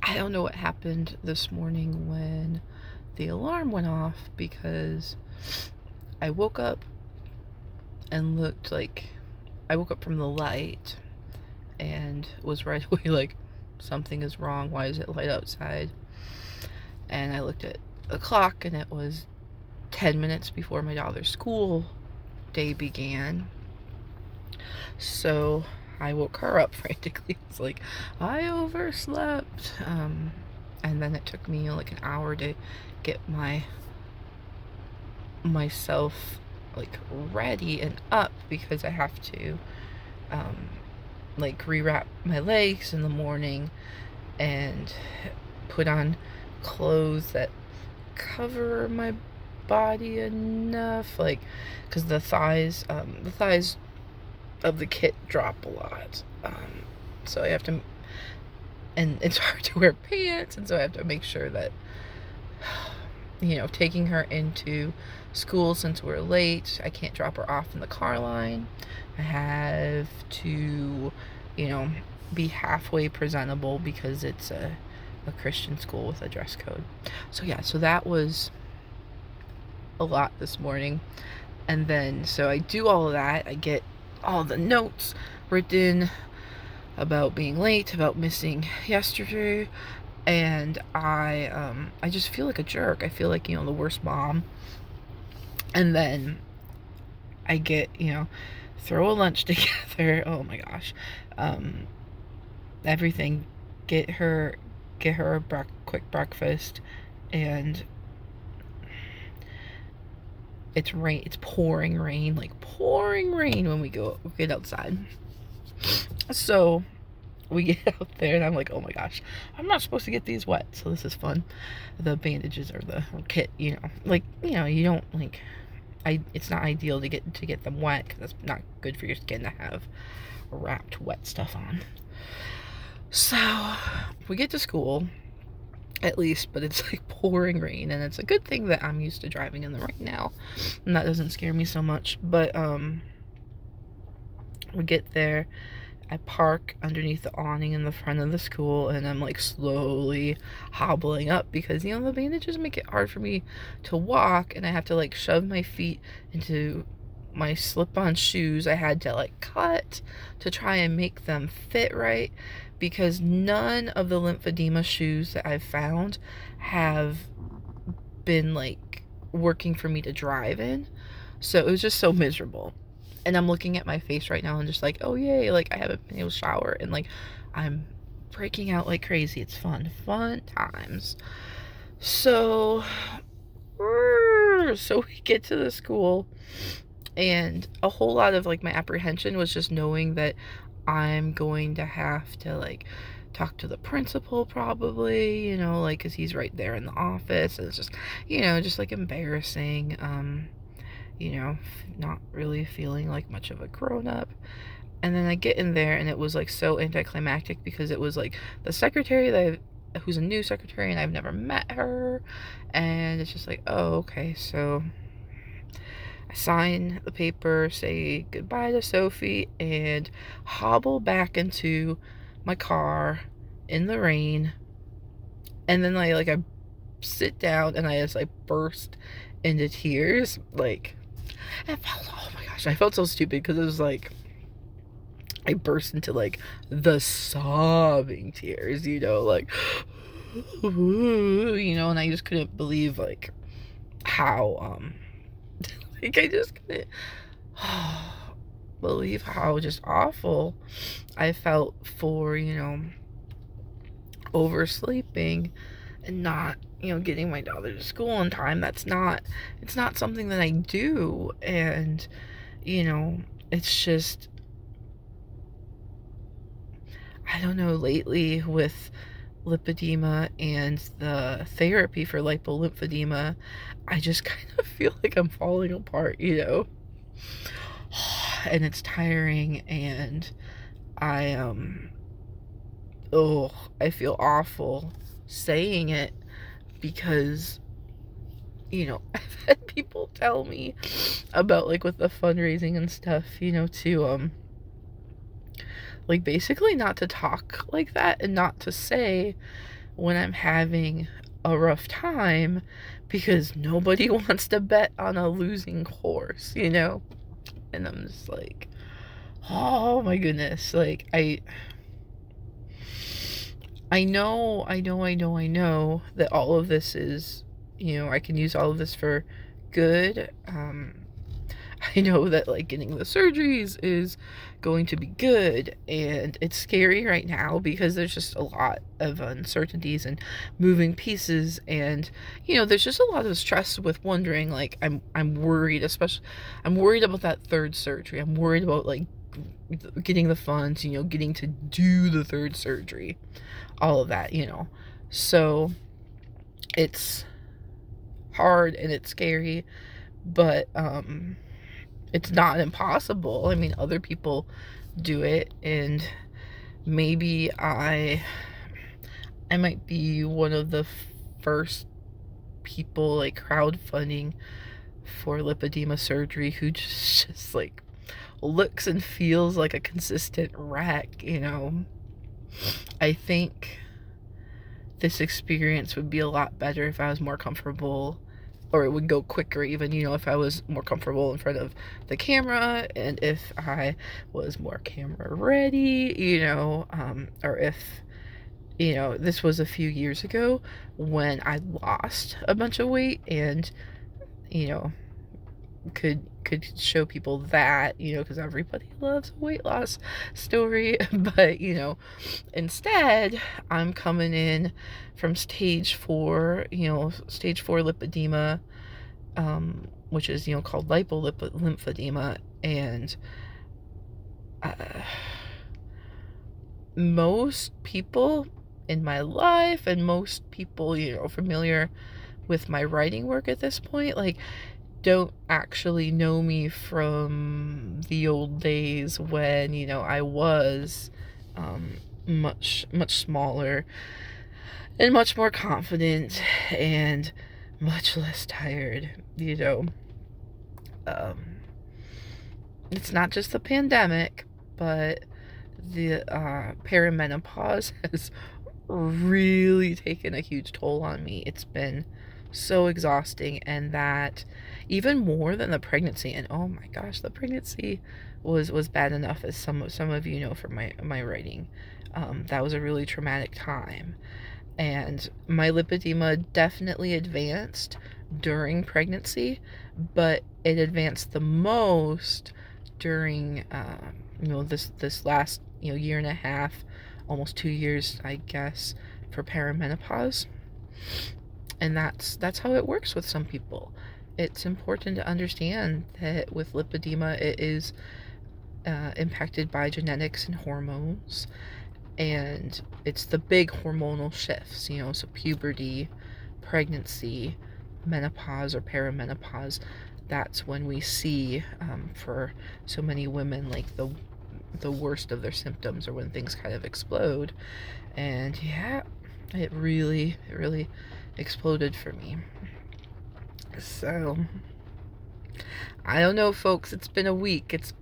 I don't know what happened this morning when the alarm went off, because I woke up and I woke up from the light and was right away like, something is wrong. Why is it light outside? And I looked at the clock and it was 10 minutes before my daughter's school day began. So I woke her up frantically. It's like, I overslept. And then it took me like an hour to get myself like ready and up, because I have to like rewrap my legs in the morning and put on clothes that cover my body enough, like, because the thighs of the kit drop a lot, so I have to, and it's hard to wear pants, and so I have to make sure that, taking her into school, since we're late, I can't drop her off in the car line. I have to, be halfway presentable, because it's a Christian school with a dress code. So that was a lot this morning. And then, so I do all of that. I get all the notes written about being late, about missing yesterday, and I just feel like a jerk. I feel like, the worst mom. And then I get, throw a lunch together. Oh my gosh. Everything. Get her a quick breakfast, and it's pouring rain when we get outside. So we get out there, and I'm like, oh my gosh, I'm not supposed to get these wet, so this is fun. The bandages or the kit, you don't like, it's not ideal to get them wet, because that's not good for your skin to have wrapped wet stuff on. So we get to school, at least, but it's like pouring rain, and it's a good thing that I'm used to driving in the rain now, and that doesn't scare me so much. But we get there. I park underneath the awning in the front of the school, and I'm like slowly hobbling up, because the bandages make it hard for me to walk, and I have to like shove my feet into my slip-on shoes. I had to like cut to try and make them fit right, because none of the lymphedema shoes that I've found have been like working for me to drive in. So it was just so miserable. And I'm looking at my face right now and just like, oh yay, like I haven't been able to shower, and like I'm breaking out like crazy. It's fun times. So we get to the school, and a whole lot of like my apprehension was just knowing that I'm going to have to like talk to the principal probably, like, because he's right there in the office, and it's just, just like embarrassing, not really feeling like much of a grown-up. And then I get in there, and it was like so anticlimactic, because it was like the secretary who's a new secretary, and I've never met her, and it's just like, oh, okay. So I sign the paper, say goodbye to Sophie, and hobble back into my car in the rain. And then I sit down, and I just like burst into tears. Like, oh my gosh, I felt so stupid, because it was like I burst into like the sobbing tears, like, and I just couldn't believe like how like I just couldn't believe how just awful I felt for, oversleeping and not, getting my daughter to school on time. It's not something that I do. And, it's just, I don't know, lately with lipedema and the therapy for lipo-lymphedema, I just kind of feel like I'm falling apart, and it's tiring, and I feel awful saying it, because I've had people tell me about like with the fundraising and stuff, to like basically not to talk like that, and not to say when I'm having a rough time, because nobody wants to bet on a losing horse, you know? And I'm just like, oh my goodness. Like, I know that all of this is, I can use all of this for good. I know that, like, getting the surgeries is going to be good, and it's scary right now because there's just a lot of uncertainties and moving pieces, and, there's just a lot of stress with wondering, like, I'm worried, especially, I'm worried about that third surgery. I'm worried about, like, getting the funds, getting to do the third surgery, all of that, So it's hard and it's scary, but it's not impossible. I mean, other people do it, and maybe I might be one of the first people, like, crowdfunding for lipedema surgery who just like looks and feels like a consistent wreck, I think this experience would be a lot better if I was more comfortable, or it would go quicker even, if I was more comfortable in front of the camera, and if I was more camera ready, or if, this was a few years ago when I lost a bunch of weight and, could show people that, because everybody loves a weight loss story. But, instead I'm coming in from stage 4, stage 4 lipedema, which is, called lipo-lymphedema, and most people in my life, and most people, familiar with my writing work at this point, like, don't actually know me from the old days when, I was much smaller and much more confident and much less tired, It's not just the pandemic, but the perimenopause has really taken a huge toll on me. It's been so exhausting, and that even more than the pregnancy. And oh my gosh, the pregnancy was bad enough, as some of you know from my writing. That was a really traumatic time, and my lipedema definitely advanced during pregnancy, but it advanced the most during this last year and a half, almost 2 years, I guess, for perimenopause. And that's how it works with some people. It's important to understand that with lipedema, it is impacted by genetics and hormones, and it's the big hormonal shifts, so puberty, pregnancy, menopause or perimenopause. That's when we see, for so many women, like the worst of their symptoms, or when things kind of explode. And yeah, it really exploded for me. So I don't know, folks, it's been a week. It's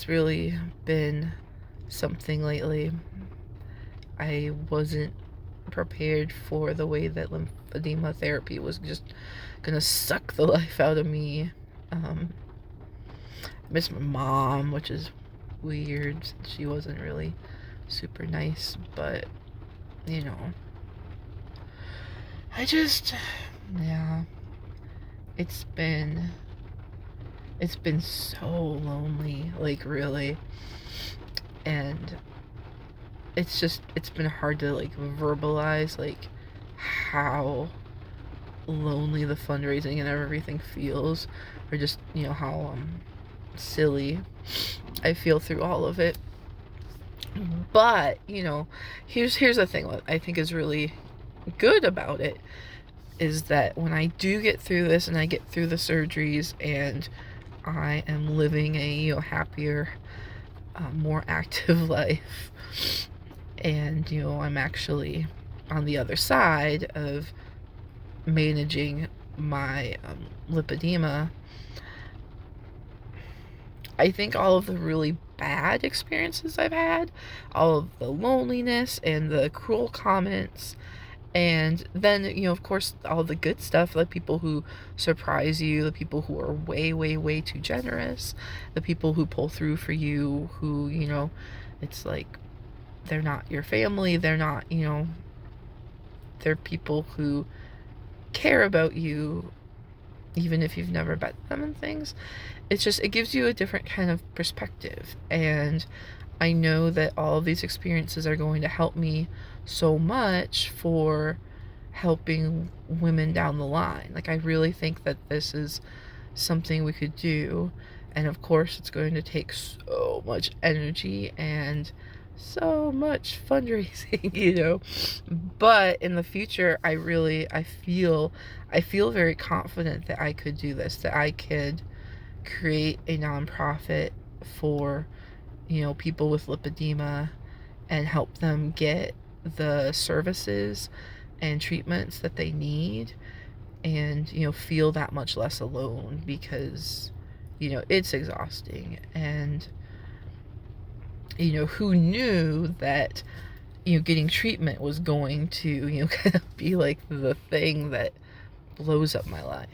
really been something lately. I wasn't prepared for the way that lymphedema therapy was just gonna suck the life out of me. I miss my mom, which is weird. She wasn't really super nice, but I just, yeah, it's been so lonely, like, really. And it's been hard to, like, verbalize, like, how lonely the fundraising and everything feels, or just, how silly I feel through all of it. But, here's the thing, what I think is really good about it is that when I do get through this, and I get through the surgeries, and I am living a happier, more active life, and I'm actually on the other side of managing my lipedema, I think all of the really bad experiences I've had, all of the loneliness and the cruel comments, and then, of course, all the good stuff, the people who surprise you, the people who are way, way, way too generous, the people who pull through for you, who, it's like they're not your family, they're not, they're people who care about you, even if you've never met them and things. It's just, it gives you a different kind of perspective. And I know that all of these experiences are going to help me so much for helping women down the line. Like, I really think that this is something we could do. And of course, it's going to take so much energy and so much fundraising, But in the future, I feel very confident that I could do this, that I could create a nonprofit for, people with lipedema and help them get the services and treatments that they need, and, feel that much less alone, because, it's exhausting. And, who knew that, getting treatment was going to, kind of be like the thing that blows up my life,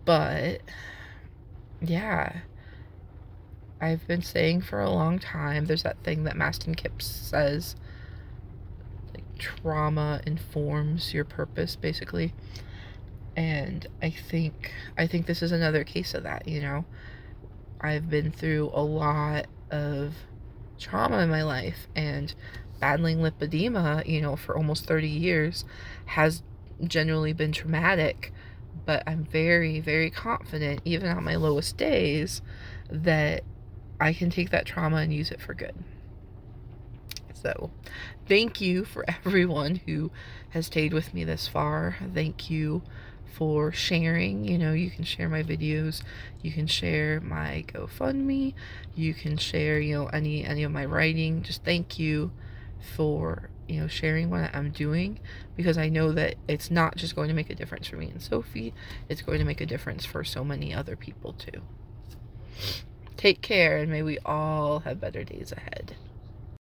But, yeah, I've been saying for a long time, there's that thing that Maston Kipps says, like, trauma informs your purpose, basically. And I think this is another case of that, I've been through a lot of trauma in my life, and battling lipedema, for almost 30 years has generally been traumatic, but I'm very, very confident, even on my lowest days, that I can take that trauma and use it for good. So thank you for everyone who has stayed with me this far. Thank you for sharing. You can share my videos, you can share my GoFundMe, you can share, any of my writing. Just thank you for, sharing what I'm doing, because I know that it's not just going to make a difference for me and Sophie, it's going to make a difference for so many other people too. Take care, and may we all have better days ahead.